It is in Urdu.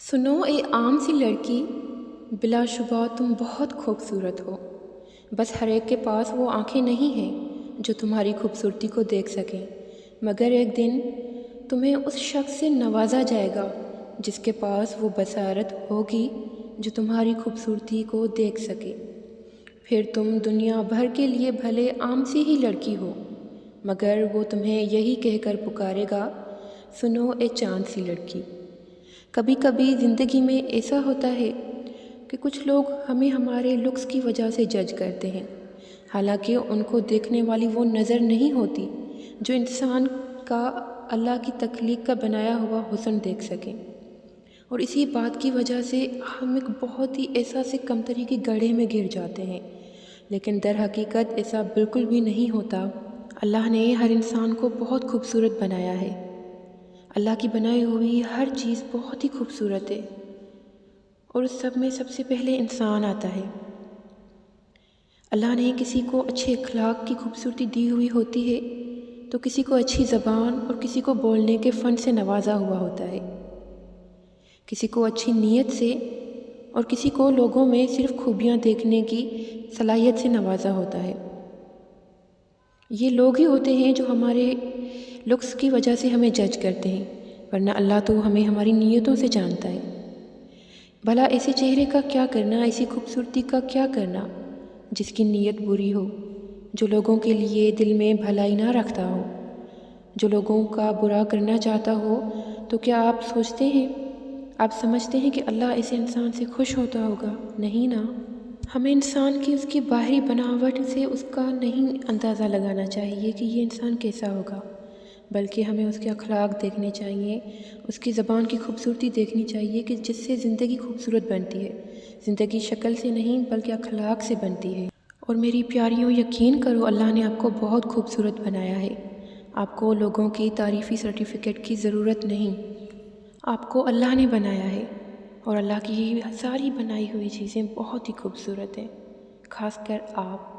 سنو اے عام سی لڑکی، بلا شبہ تم بہت خوبصورت ہو۔ بس ہر ایک کے پاس وہ آنکھیں نہیں ہیں جو تمہاری خوبصورتی کو دیکھ سکیں، مگر ایک دن تمہیں اس شخص سے نوازا جائے گا جس کے پاس وہ بصارت ہوگی جو تمہاری خوبصورتی کو دیکھ سکے۔ پھر تم دنیا بھر کے لیے بھلے عام سی ہی لڑکی ہو، مگر وہ تمہیں یہی کہہ کر پکارے گا، سنو اے چاند سی لڑکی۔ کبھی کبھی زندگی میں ایسا ہوتا ہے کہ کچھ لوگ ہمیں ہمارے لکس کی وجہ سے جج کرتے ہیں، حالانکہ ان کو دیکھنے والی وہ نظر نہیں ہوتی جو انسان کا اللہ کی تخلیق کا بنایا ہوا حسن دیکھ سکیں۔ اور اسی بات کی وجہ سے ہم ایک بہت ہی احساس کمتری کے گڑھے میں گر جاتے ہیں، لیکن در حقیقت ایسا بالکل بھی نہیں ہوتا۔ اللہ نے ہر انسان کو بہت خوبصورت بنایا ہے۔ اللہ کی بنائی ہوئی ہر چیز بہت ہی خوبصورت ہے، اور اس سب میں سب سے پہلے انسان آتا ہے۔ اللہ نے کسی کو اچھے اخلاق کی خوبصورتی دی ہوئی ہوتی ہے تو کسی کو اچھی زبان اور کسی کو بولنے کے فن سے نوازا ہوا ہوتا ہے، کسی کو اچھی نیت سے اور کسی کو لوگوں میں صرف خوبیاں دیکھنے کی صلاحیت سے نوازا ہوتا ہے۔ یہ لوگ ہی ہوتے ہیں جو ہمارے لکس کی وجہ سے ہمیں جج کرتے ہیں، ورنہ اللہ تو ہمیں ہماری نیتوں سے جانتا ہے۔ بھلا ایسے چہرے کا کیا کرنا، ایسی خوبصورتی کا کیا کرنا جس کی نیت بری ہو، جو لوگوں کے لیے دل میں بھلائی نہ رکھتا ہو، جو لوگوں کا برا کرنا چاہتا ہو؟ تو کیا آپ سوچتے ہیں، آپ سمجھتے ہیں کہ اللہ ایسے انسان سے خوش ہوتا ہوگا؟ نہیں نا۔ ہمیں انسان کی اس کی باہری بناوٹ سے اس کا نہیں اندازہ لگانا چاہیے کہ یہ انسان کیسا ہوگا، بلکہ ہمیں اس کے اخلاق دیکھنے چاہیے، اس کی زبان کی خوبصورتی دیکھنی چاہیے کہ جس سے زندگی خوبصورت بنتی ہے۔ زندگی شکل سے نہیں بلکہ اخلاق سے بنتی ہے۔ اور میری پیاریوں، یقین کرو اللہ نے آپ کو بہت خوبصورت بنایا ہے۔ آپ کو لوگوں کی تعریفی سرٹیفکیٹ کی ضرورت نہیں، آپ کو اللہ نے بنایا ہے، اور اللہ کی ساری بنائی ہوئی چیزیں بہت ہی خوبصورت ہیں، خاص کر آپ۔